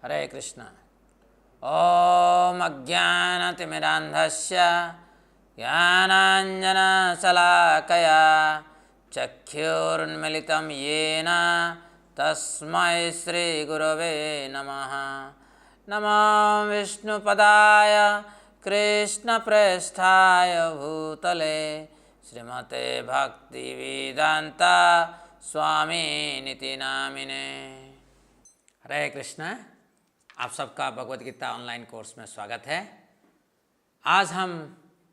हरे कृष्ण। ओम अज्ञानतिमिरान्धस्य ज्ञानाञ्जनशलाकया चक्षुरुन्मिलितं येन तस्मै श्रीगुरवे नमः। नमो विष्णुपदाय कृष्णप्रेष्ठाय भूतले श्रीमते भक्तिवेदांत स्वामिनिति नामिने। हरे कृष्ण। आप सबका भगवद गीता ऑनलाइन कोर्स में स्वागत है। आज हम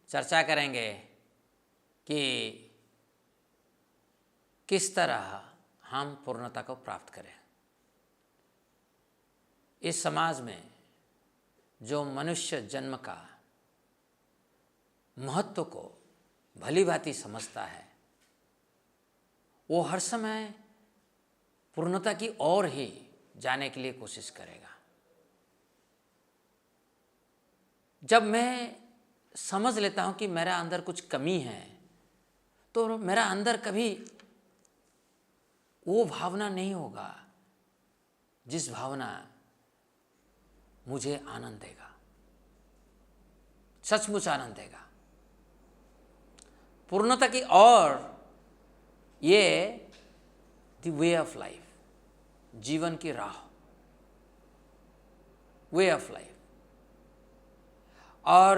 चर्चा करेंगे कि किस तरह हम पूर्णता को प्राप्त करें। इस समाज में जो मनुष्य जन्म का महत्व को भली भांति समझता है, वो हर समय पूर्णता की ओर ही जाने के लिए कोशिश करेगा। जब मैं समझ लेता हूं कि मेरा अंदर कुछ कमी है, तो मेरा अंदर कभी वो भावना नहीं होगा जिस भावना मुझे आनंद देगा, सचमुच आनंद देगा। पूर्णता की ओर ये द वे ऑफ लाइफ, जीवन की राह, वे ऑफ लाइफ। और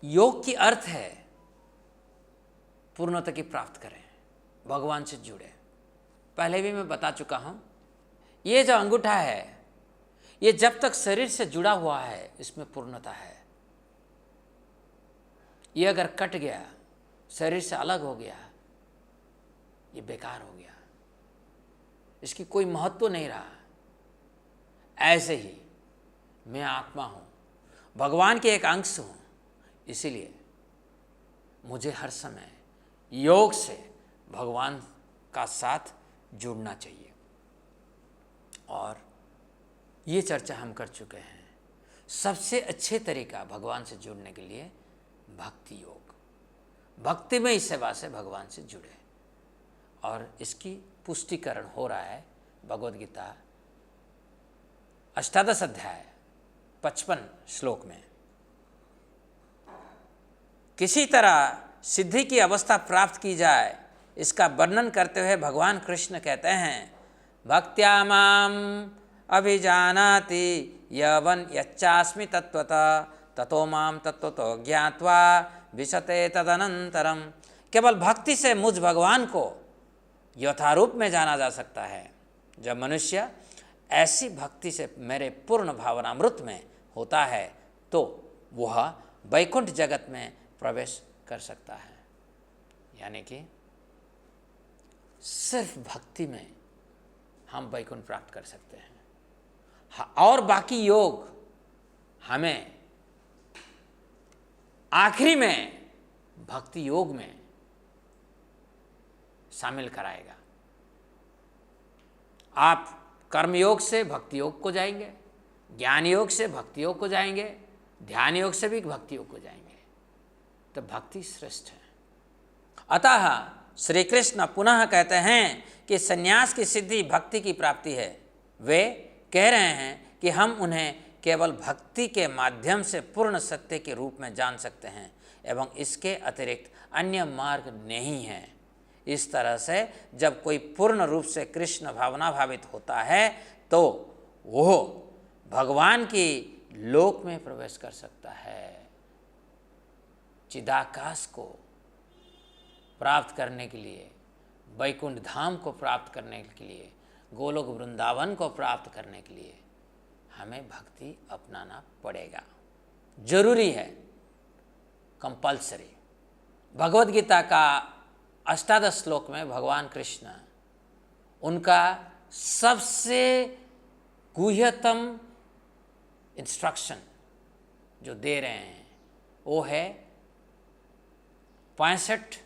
योग की अर्थ है पूर्णता की प्राप्त करें, भगवान से जुड़े। पहले भी मैं बता चुका हूं, ये जो अंगूठा है, ये जब तक शरीर से जुड़ा हुआ है, इसमें पूर्णता है। ये अगर कट गया, शरीर से अलग हो गया, ये बेकार हो गया, इसकी कोई महत्व नहीं रहा। ऐसे ही मैं आत्मा हूं, भगवान के एक अंश हूं, इसीलिए मुझे हर समय योग से भगवान का साथ जुड़ना चाहिए। और ये चर्चा हम कर चुके हैं। सबसे अच्छे तरीका भगवान से जुड़ने के लिए भक्ति योग, भक्तिमय सेवा से भगवान से जुड़े। और इसकी पुष्टिकरण हो रहा है भगवद गीता 18 अध्याय 55 श्लोक में। किसी तरह सिद्धि की अवस्था प्राप्त की जाए, इसका वर्णन करते हुए भगवान कृष्ण कहते हैं, भक्त्या माम अभिजानाति यवन यच्चास्मि तत्वतः ततो माम तत्वतो ज्ञात्वा विशते तदनंतरम। केवल भक्ति से मुझ भगवान को यथारूप में जाना जा सकता है। जब मनुष्य ऐसी भक्ति से मेरे पूर्ण भावनामृत में होता है, तो वह वैकुंठ जगत में प्रवेश कर सकता है। यानी कि सिर्फ भक्ति में हम वैकुंठ प्राप्त कर सकते हैं। और बाकी योग हमें आखिरी में भक्ति योग में शामिल कराएगा। आप कर्म योग से भक्ति योग को जाएंगे, ज्ञान योग से भक्ति योग को जाएंगे, ध्यान योग से भी भक्ति योग को जाएंगे। तो भक्ति श्रेष्ठ है। अतः श्री कृष्ण पुनः कहते हैं कि संन्यास की सिद्धि भक्ति की प्राप्ति है। वे कह रहे हैं कि हम उन्हें केवल भक्ति के माध्यम से पूर्ण सत्य के रूप में जान सकते हैं एवं इसके अतिरिक्त अन्य मार्ग नहीं है। इस तरह से जब कोई पूर्ण रूप से कृष्ण भावना भावित होता है, तो वो भगवान की लोक में प्रवेश कर सकता है। चिदाकाश को प्राप्त करने के लिए, वैकुंठ धाम को प्राप्त करने के लिए, गोलोक वृंदावन को प्राप्त करने के लिए हमें भक्ति अपनाना पड़ेगा। जरूरी है, कंपल्सरी। भगवद गीता का 18 श्लोक में भगवान कृष्ण उनका सबसे गुह्यतम इंस्ट्रक्शन जो दे रहे हैं, वो है 65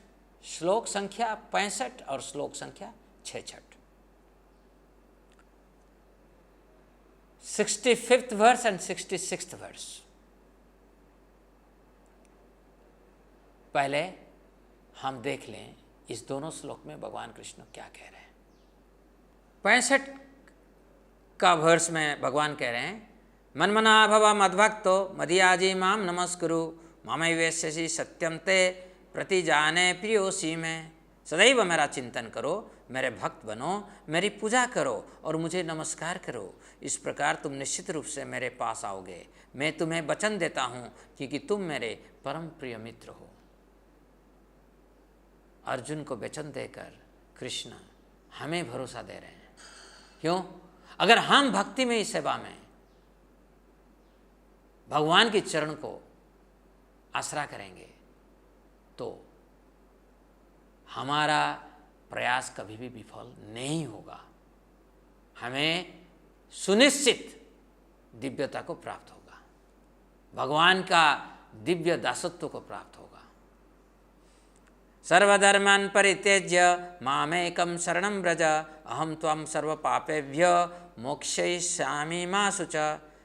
श्लोक संख्या 65 और श्लोक संख्या 66। 65th verse and 66th verse। पहले हम देख लें इस दोनों श्लोक में भगवान कृष्ण क्या कह रहे हैं। 65 का वर्ष में भगवान कह रहे हैं, मन्मना भव मद्भक्तो मदीयाजी माम नमस्कुरु मामैवेश्यसि सत्यम ते प्रतिजाने प्रियोसी में। सदैव मेरा चिंतन करो, मेरे भक्त बनो, मेरी पूजा करो और मुझे नमस्कार करो। इस प्रकार तुम निश्चित रूप से मेरे पास आओगे। मैं तुम्हें वचन देता हूँ क्योंकि तुम मेरे परम प्रिय मित्र हो। अर्जुन को वचन देकर कृष्ण हमें भरोसा दे रहे हैं। क्यों? अगर हम भक्तिमय सेवा में भगवान के चरण को आसरा करेंगे तो हमारा प्रयास कभी भी विफल नहीं होगा। हमें सुनिश्चित दिव्यता को प्राप्त होगा, भगवान का दिव्य दासत्व को प्राप्त होगा। सर्वधर्मान् परित्यज्य मामेकं शरणं व्रज अहम त्वं सर्व पापेभ्य मोक्षयिष्यामि मा शुच।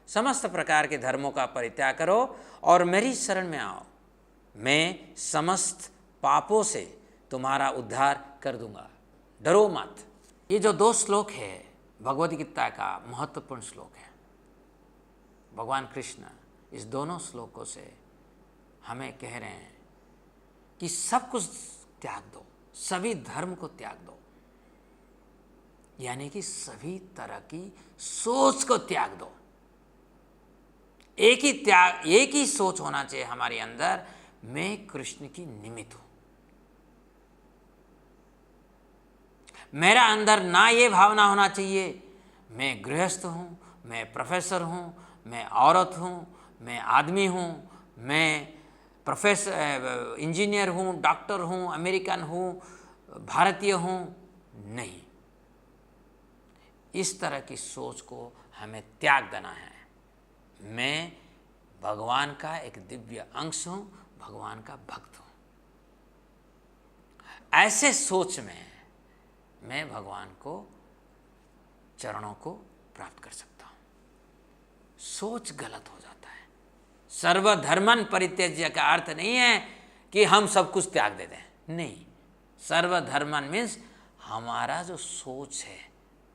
समस्त प्रकार के धर्मों का परित्याग करो और मेरी शरण में आओ, मैं समस्त पापों से तुम्हारा उद्धार कर दूंगा, डरो मत। ये जो 2 श्लोक है भगवद गीता का महत्वपूर्ण श्लोक है। भगवान कृष्ण इस दोनों श्लोकों से हमें कह रहे हैं कि सब कुछ त्याग दो, सभी धर्म को त्याग दो, यानी कि सभी तरह की सोच को त्याग दो। एक ही सोच होना चाहिए हमारे अंदर, मैं कृष्ण की निमित्त हूं। मेरा अंदर ना ये भावना होना चाहिए मैं गृहस्थ हूं, मैं प्रोफेसर हूं, मैं औरत हूं, मैं आदमी हूं, मैं प्रोफेसर इंजीनियर हूं, डॉक्टर हूं, अमेरिकन हूं, भारतीय हूं। नहीं, इस तरह की सोच को हमें त्याग देना है। मैं भगवान का एक दिव्य अंश हूं, भगवान का भक्त हूं। ऐसे सोच में मैं भगवान को चरणों को प्राप्त कर सकता हूं। सोच गलत हो जाता है। सर्वधर्मन परित्यज्य का अर्थ नहीं है कि हम सब कुछ त्याग दे दें, नहीं। सर्वधर्मन मीन्स हमारा जो सोच है,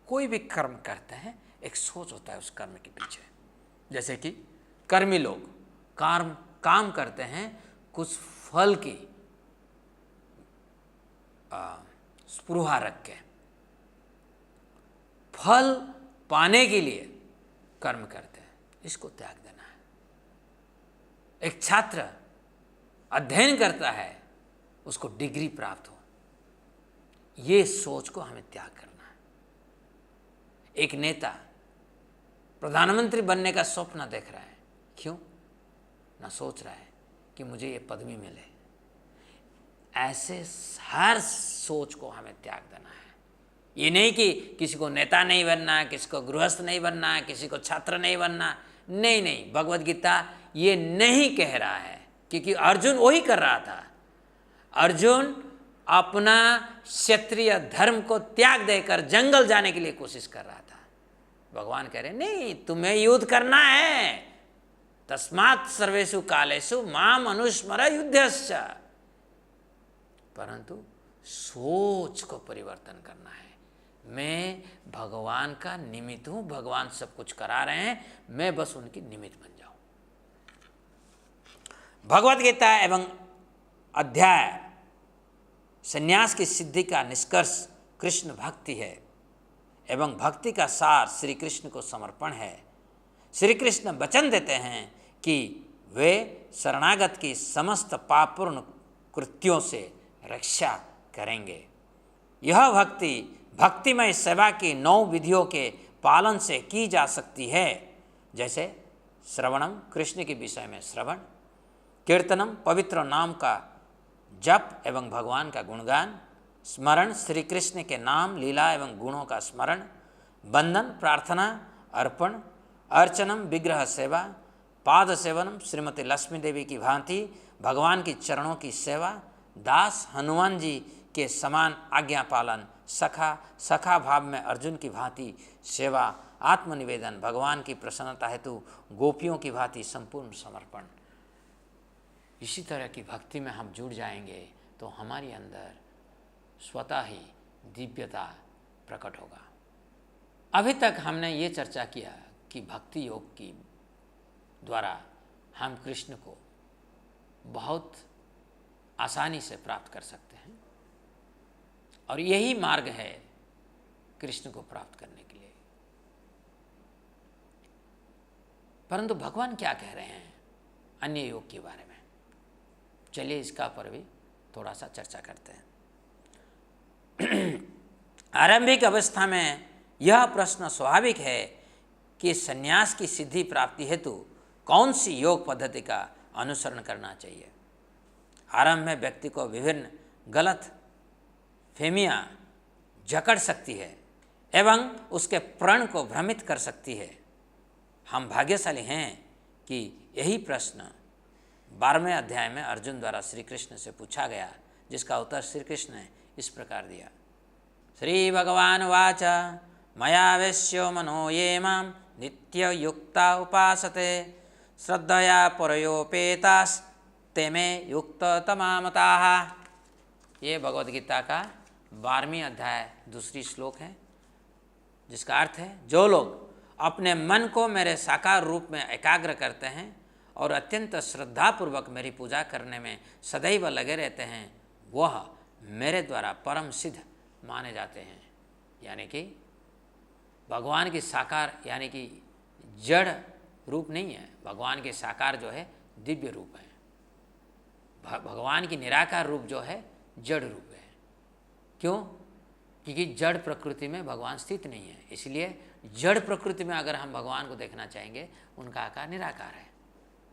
कोई भी कर्म करते हैं एक सोच होता है उस कर्म के पीछे। जैसे कि कर्मी लोग काम करते हैं कुछ फल की स्पृहा रख के, फल पाने के लिए कर्म करते हैं, इसको त्याग देना है। एक छात्र अध्ययन करता है, उसको डिग्री प्राप्त हो, ये सोच को हमें त्याग करना है। एक नेता प्रधानमंत्री बनने का स्वप्न देख रहा है, क्यों ना सोच रहा है कि मुझे ये पदवी मिले। ऐसे हर सोच को हमें त्याग देना है। ये नहीं कि किसी को नेता नहीं बनना है, किसी को गृहस्थ नहीं बनना है, किसी को छात्र नहीं बनना, नहीं नहीं। भगवद गीता ये नहीं कह रहा है, क्योंकि अर्जुन वही कर रहा था। अर्जुन अपना क्षत्रिय धर्म को त्याग देकर जंगल जाने के लिए कोशिश कर रहा था। भगवान कह रहे नहीं, तुम्हें युद्ध करना है, तस्मात् सर्वेषु कालेषु माम अनुस्मर युद्धश्च। परंतु सोच को परिवर्तन करना है। मैं भगवान का निमित्त हूं, भगवान सब कुछ करा रहे हैं, मैं बस उनकी निमित्त बन जाऊं। भगवद गीता एवं अध्याय संन्यास की सिद्धि का निष्कर्ष कृष्ण भक्ति है एवं भक्ति का सार श्री कृष्ण को समर्पण है। श्री कृष्ण वचन देते हैं कि वे शरणागत की समस्त पापपूर्ण कृत्यों से रक्षा करेंगे। यह भक्ति भक्तिमय सेवा की 9 विधियों के पालन से की जा सकती है, जैसे श्रवणम कृष्ण के विषय में श्रवण, कीर्तनम पवित्र नाम का जप एवं भगवान का गुणगान, स्मरण श्री कृष्ण के नाम लीला एवं गुणों का स्मरण, बंधन प्रार्थना अर्पण, अर्चनम विग्रह सेवा, पाद सेवनम श्रीमती लक्ष्मी देवी की भांति भगवान की चरणों की सेवा, दास हनुमान जी के समान आज्ञा पालन, सखा भाव में अर्जुन की भांति सेवा, आत्मनिवेदन, भगवान की प्रसन्नता हेतु गोपियों की भांति संपूर्ण समर्पण। इसी तरह की भक्ति में हम जुड़ जाएंगे तो हमारे अंदर स्वतः ही दिव्यता प्रकट होगा। अभी तक हमने ये चर्चा किया कि भक्ति योग की द्वारा हम कृष्ण को बहुत आसानी से प्राप्त कर सकते हैं और यही मार्ग है कृष्ण को प्राप्त करने के लिए। परंतु भगवान क्या कह रहे हैं अन्य योग के बारे में, चलिए इसका पर भी थोड़ा सा चर्चा करते हैं। आरंभिक अवस्था में यह प्रश्न स्वाभाविक है कि संन्यास की सिद्धि प्राप्ति हेतु कौन सी योग पद्धति का अनुसरण करना चाहिए। आरंभ में व्यक्ति को विभिन्न गलत फहमियाँ जकड़ सकती है एवं उसके प्रण को भ्रमित कर सकती है। हम भाग्यशाली हैं कि यही प्रश्न 12वें अध्याय में अर्जुन द्वारा श्री कृष्ण से पूछा गया, जिसका उत्तर श्री कृष्ण ने इस प्रकार दिया। श्री भगवान वाच मयावेश्यो मनो ये मां नित्य युक्ता उपासते श्रद्धया परयोपेतास ते में युक्त तमामताः। ये भगवद गीता का 12वें अध्याय दूसरी श्लोक है, जिसका अर्थ है जो लोग अपने मन को मेरे साकार रूप में एकाग्र करते हैं और अत्यंत श्रद्धापूर्वक मेरी पूजा करने में सदैव लगे रहते हैं, वह मेरे द्वारा परम सिद्ध माने जाते हैं। यानी कि भगवान की साकार यानी कि जड़ रूप नहीं है, भगवान के साकार जो है दिव्य रूप है, भगवान की निराकार रूप जो है जड़ रूप है। क्यों? क्योंकि जड़ प्रकृति में भगवान स्थित नहीं है, इसलिए जड़ प्रकृति में अगर हम भगवान को देखना चाहेंगे उनका आकार निराकार है,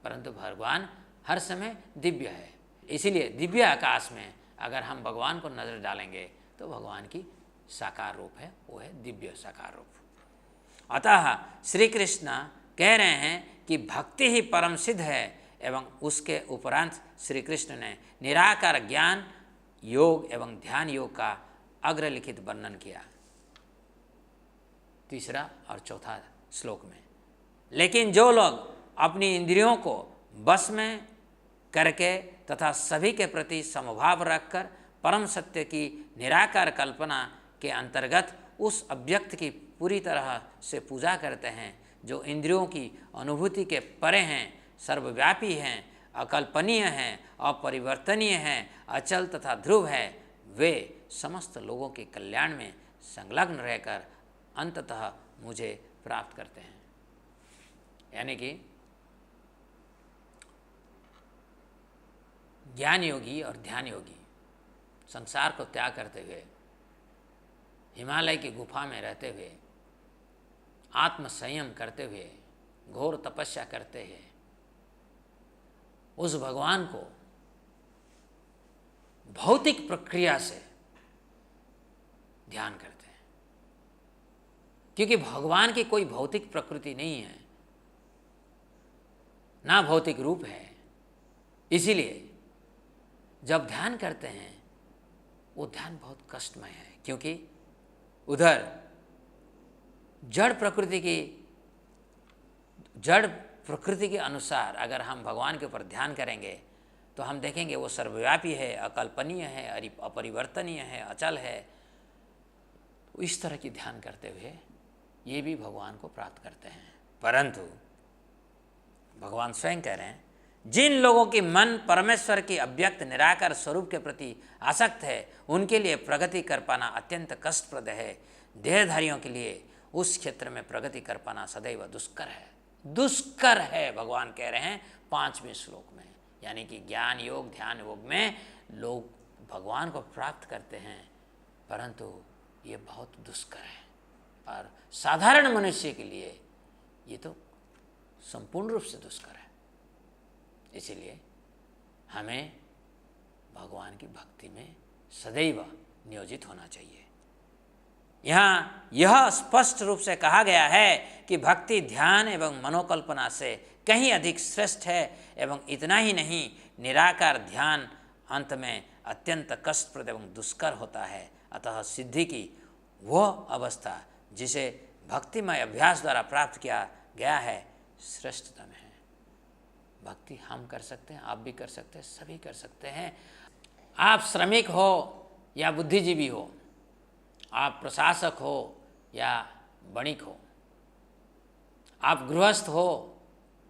परंतु भगवान हर समय दिव्य है। इसीलिए दिव्य आकाश में अगर हम भगवान को नज़र डालेंगे तो भगवान की साकार रूप है, वो है दिव्य साकार रूप। अतः श्री कृष्ण कह रहे हैं कि भक्ति ही परम सिद्ध है एवं उसके उपरांत श्री कृष्ण ने निराकार ज्ञान योग एवं ध्यान योग का अग्रलिखित वर्णन किया, तीसरा और चौथा श्लोक में। लेकिन जो लोग अपनी इंद्रियों को बस में करके तथा सभी के प्रति समभाव रखकर परम सत्य की निराकार कल्पना के अंतर्गत उस अव्यक्त की पूरी तरह से पूजा करते हैं, जो इंद्रियों की अनुभूति के परे हैं, सर्वव्यापी हैं, अकल्पनीय हैं, अपरिवर्तनीय हैं, अचल तथा ध्रुव है, वे समस्त लोगों के कल्याण में संलग्न रहकर अंततः मुझे प्राप्त करते हैं। यानी कि ज्ञान योगी और ध्यान योगी संसार को त्याग करते हुए, हिमालय की गुफा में रहते हुए, आत्म संयम करते हुए, घोर तपस्या करते हुए उस भगवान को भौतिक प्रक्रिया से ध्यान करते हैं, क्योंकि भगवान की कोई भौतिक प्रकृति नहीं है, ना भौतिक रूप है। इसीलिए जब ध्यान करते हैं वो ध्यान बहुत कष्टमय है, क्योंकि उधर जड़ प्रकृति के अनुसार अगर हम भगवान के ऊपर ध्यान करेंगे तो हम देखेंगे वो सर्वव्यापी है, अकल्पनीय है, अपरिवर्तनीय है, अचल है। तो इस तरह की ध्यान करते हुए ये भी भगवान को प्राप्त करते हैं। परंतु भगवान स्वयं कह रहे हैं, जिन लोगों की मन परमेश्वर की अव्यक्त निराकार स्वरूप के प्रति आसक्त है, उनके लिए प्रगति कर पाना अत्यंत कष्टप्रद है। देहधारियों के लिए उस क्षेत्र में प्रगति कर पाना सदैव दुष्कर है। दुष्कर है भगवान कह रहे हैं 5वें श्लोक में। यानी कि ज्ञान योग ध्यान योग में लोग भगवान को प्राप्त करते हैं, परंतु ये बहुत दुष्कर है और साधारण मनुष्य के लिए ये तो संपूर्ण रूप से दुष्कर है। इसीलिए हमें भगवान की भक्ति में सदैव नियोजित होना चाहिए। यहाँ यह स्पष्ट रूप से कहा गया है कि भक्ति ध्यान एवं मनोकल्पना से कहीं अधिक श्रेष्ठ है एवं इतना ही नहीं, निराकार ध्यान अंत में अत्यंत कष्टप्रद एवं दुष्कर होता है। अतः सिद्धि की वह अवस्था जिसे भक्तिमय अभ्यास द्वारा प्राप्त किया गया है श्रेष्ठतम है। भक्ति हम कर सकते हैं, आप भी कर सकते हैं, सभी कर सकते हैं। आप श्रमिक हो या बुद्धिजीवी हो, आप प्रशासक हो या वणिक हो, आप गृहस्थ हो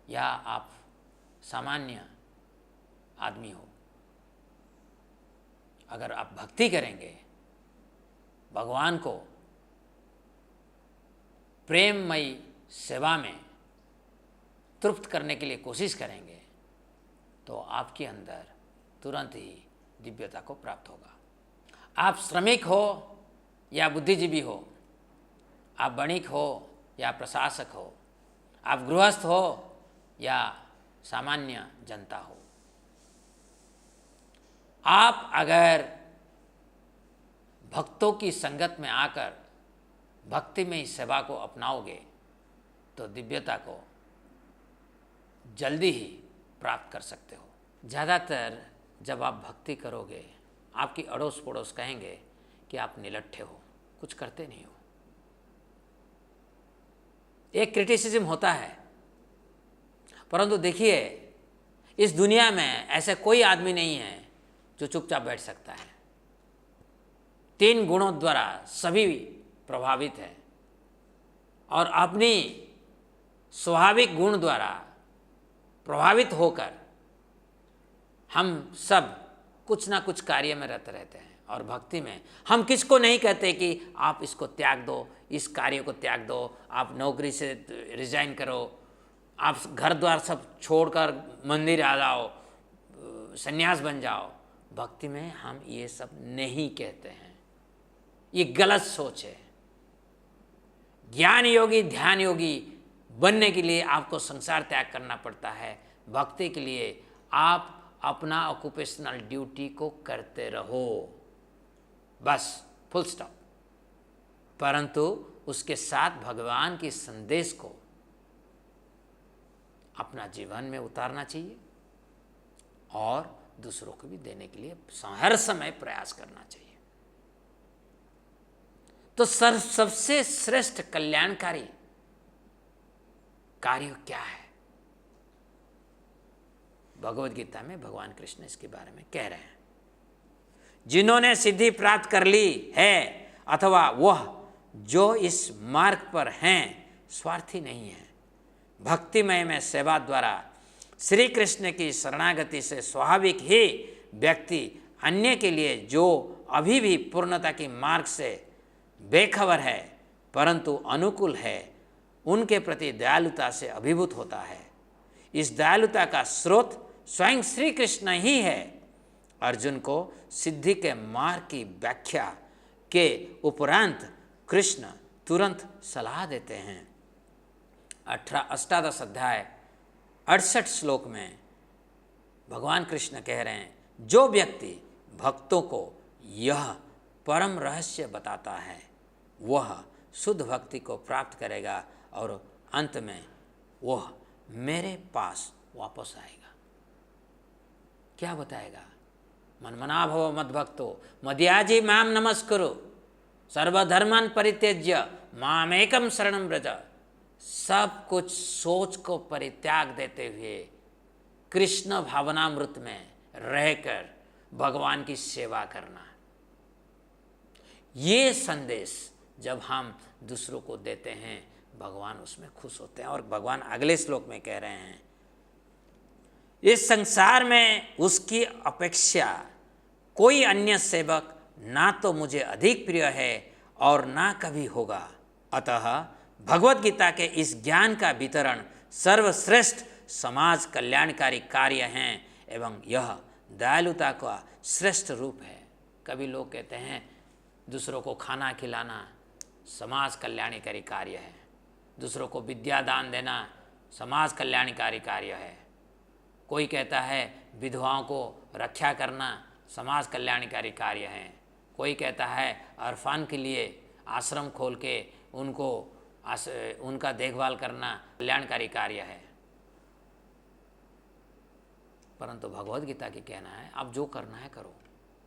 या आप सामान्य आदमी हो, अगर आप भक्ति करेंगे, भगवान को प्रेममयी सेवा में तृप्त करने के लिए कोशिश करेंगे, तो आपके अंदर तुरंत ही दिव्यता को प्राप्त होगा। आप श्रमिक हो या बुद्धिजीवी हो, आप वणिक हो या प्रशासक हो, आप गृहस्थ हो या सामान्य जनता हो, आप अगर भक्तों की संगत में आकर भक्ति में इस सेवा को अपनाओगे तो दिव्यता को जल्दी ही प्राप्त कर सकते हो। ज़्यादातर जब आप भक्ति करोगे, आपकी अड़ोस पड़ोस कहेंगे कि आप निलट्ठे हो, कुछ करते नहीं हो। एक क्रिटिसिज्म होता है, परंतु देखिए इस दुनिया में ऐसा कोई आदमी नहीं है जो चुपचाप बैठ सकता है। 3 गुणों द्वारा सभी प्रभावित है और अपनी स्वाभाविक गुण द्वारा प्रभावित होकर हम सब कुछ ना कुछ कार्य में रहते हैं। और भक्ति में हम किसको नहीं कहते कि आप इसको त्याग दो, इस कार्य को त्याग दो, आप नौकरी से रिजाइन करो, आप घर द्वार सब छोड़कर मंदिर आ जाओ, सन्यास बन जाओ। भक्ति में हम ये सब नहीं कहते हैं, ये गलत सोच है। ज्ञान योगी, ध्यान योगी बनने के लिए आपको संसार त्याग करना पड़ता है। भक्ति के लिए आप अपना ऑक्यूपेशनल ड्यूटी को करते रहो, बस फुल स्टॉप। परंतु उसके साथ भगवान के संदेश को अपना जीवन में उतारना चाहिए और दूसरों को भी देने के लिए हर समय प्रयास करना चाहिए। तो सबसे श्रेष्ठ कल्याणकारी कार्य क्या है? भगवद गीता में भगवान कृष्ण इसके बारे में कह रहे हैं। जिन्होंने सिद्धि प्राप्त कर ली है अथवा वह जो इस मार्ग पर हैं स्वार्थी नहीं है। भक्तिमय में सेवा द्वारा श्री कृष्ण की शरणागति से स्वाभाविक ही व्यक्ति अन्य के लिए जो अभी भी पूर्णता की मार्ग से बेखबर है परंतु अनुकूल है, उनके प्रति दयालुता से अभिभूत होता है। इस दयालुता का स्रोत स्वयं श्री कृष्ण ही है। अर्जुन को सिद्धि के मार्ग की व्याख्या के उपरांत कृष्ण तुरंत सलाह देते हैं। 18 अध्याय 68 श्लोक में भगवान कृष्ण कह रहे हैं, जो व्यक्ति भक्तों को यह परम रहस्य बताता है वह शुद्ध भक्ति को प्राप्त करेगा और अंत में वह मेरे पास वापस आएगा। क्या बताएगा? मन्मना भव मद्भक्तो मद्याजी माम नमस्कुरु सर्वधर्मान् परित्यज्य मामेकं शरणं व्रज। सब कुछ सोच को परित्याग देते हुए कृष्ण भावनामृत में रहकर भगवान की सेवा करना, ये संदेश जब हम दूसरों को देते हैं भगवान उसमें खुश होते हैं। और भगवान अगले श्लोक में कह रहे हैं, इस संसार में उसकी अपेक्षा कोई अन्य सेवक ना तो मुझे अधिक प्रिय है और ना कभी होगा। अतः भगवत गीता के इस ज्ञान का वितरण सर्वश्रेष्ठ समाज कल्याणकारी कार्य हैं एवं यह दयालुता का श्रेष्ठ रूप है। कभी लोग कहते हैं दूसरों को खाना खिलाना समाज कल्याणकारी कार्य है, दूसरों को विद्या दान देना समाज कल्याणकारी कार्य है। कोई कहता है विधवाओं को रक्षा करना समाज कल्याणकारी कार्य है। कोई कहता है अरफान के लिए आश्रम खोल के उनका देखभाल करना कल्याणकारी कार्य है। परंतु भगवद गीता की कहना है आप जो करना है करो,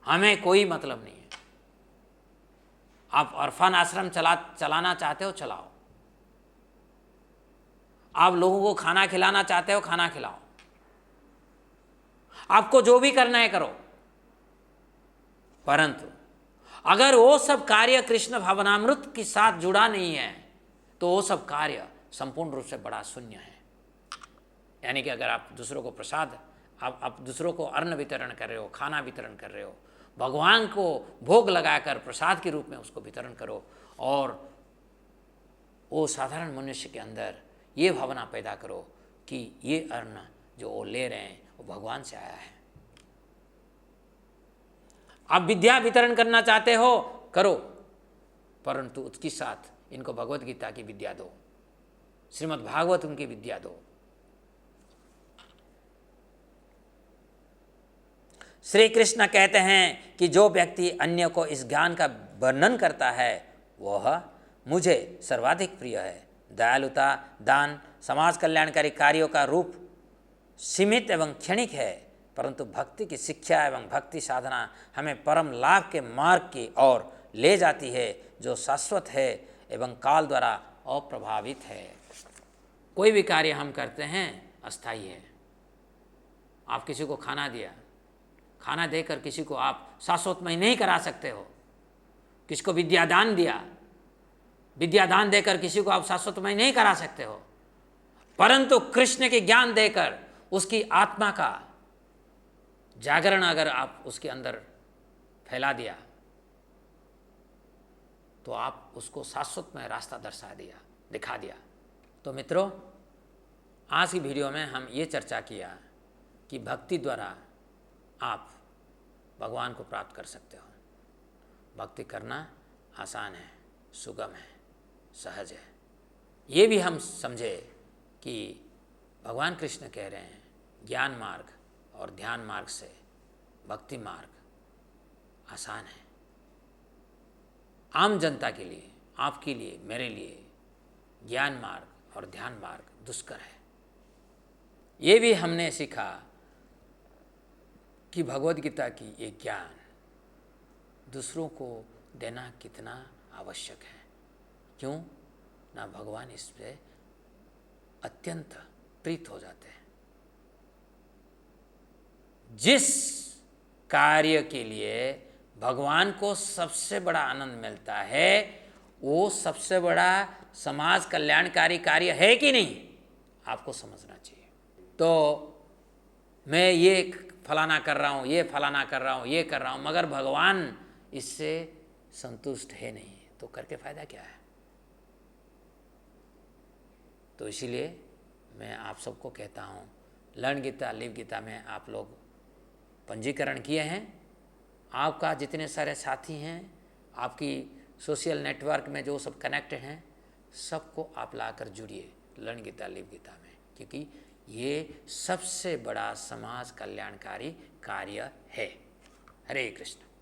हमें कोई मतलब नहीं है। आप अरफान आश्रम चलाना चाहते हो चलाओ, आप लोगों को खाना खिलाना चाहते हो खाना खिलाओ, आपको जो भी करना है करो। परंतु अगर वो सब कार्य कृष्ण भावनामृत के साथ जुड़ा नहीं है तो वो सब कार्य संपूर्ण रूप से बड़ा शून्य है। यानी कि अगर आप दूसरों को प्रसाद, आप दूसरों को अन्न वितरण कर रहे हो, खाना वितरण कर रहे हो, भगवान को भोग लगाकर प्रसाद के रूप में उसको वितरण करो, और वो साधारण मनुष्य के अंदर ये भावना पैदा करो कि ये अन्न जो वो ले रहे हैं वो भगवान से आया है। आप विद्या वितरण करना चाहते हो, करो, परंतु उसके साथ इनको भगवत गीता की विद्या दो, श्रीमद् भागवत उनकी विद्या दो। श्री कृष्ण कहते हैं कि जो व्यक्ति अन्य को इस ज्ञान का वर्णन करता है वह मुझे सर्वाधिक प्रिय है। दयालुता, दान, समाज कल्याणकारी कार्यों का रूप सीमित एवं क्षणिक है, परंतु भक्ति की शिक्षा एवं भक्ति साधना हमें परम लाभ के मार्ग की ओर ले जाती है, जो शाश्वत है एवं काल द्वारा अप्रभावित है। कोई भी कार्य हम करते हैं अस्थायी है। आप किसी को खाना दिया, खाना देकर किसी को आप शाश्वतमय नहीं करा सकते हो। किसी को विद्यादान दिया, विद्यादान देकर किसी को आप शाश्वतमय नहीं करा सकते हो, परंतु कृष्ण के ज्ञान देकर उसकी आत्मा का जागरण अगर आप उसके अंदर फैला दिया तो आप उसको शाश्वतमय रास्ता दिखा दिया। तो मित्रों, आज की वीडियो में हम ये चर्चा किया कि भक्ति द्वारा आप भगवान को प्राप्त कर सकते हो। भक्ति करना आसान है, सुगम है, सहज है। ये भी हम समझे कि भगवान कृष्ण कह रहे हैं ज्ञान मार्ग और ध्यान मार्ग से भक्ति मार्ग आसान है। आम जनता के लिए, आपके लिए, मेरे लिए ज्ञान मार्ग और ध्यान मार्ग दुष्कर है। ये भी हमने सीखा कि भगवद गीता की ये ज्ञान दूसरों को देना कितना आवश्यक है। क्यों ना भगवान इस पे अत्यंत प्रीत हो जाते हैं। जिस कार्य के लिए भगवान को सबसे बड़ा आनंद मिलता है वो सबसे बड़ा समाज कल्याणकारी कार्य है कि नहीं, आपको समझना चाहिए। तो मैं ये फलाना कर रहा हूँ, ये फलाना कर रहा हूँ, ये कर रहा हूँ, मगर भगवान इससे संतुष्ट है नहीं, तो करके फायदा क्या है। तो इसीलिए मैं आप सबको कहता हूँ, लर्न गीता लिव गीता में आप लोग पंजीकरण किए हैं। आपका जितने सारे साथी हैं, आपकी सोशल नेटवर्क में जो सब कनेक्टेड हैं, सबको आप लाकर जुड़िए लर्न गीता लिव गीता में, क्योंकि ये सबसे बड़ा समाज कल्याणकारी कार्य है। हरे कृष्ण।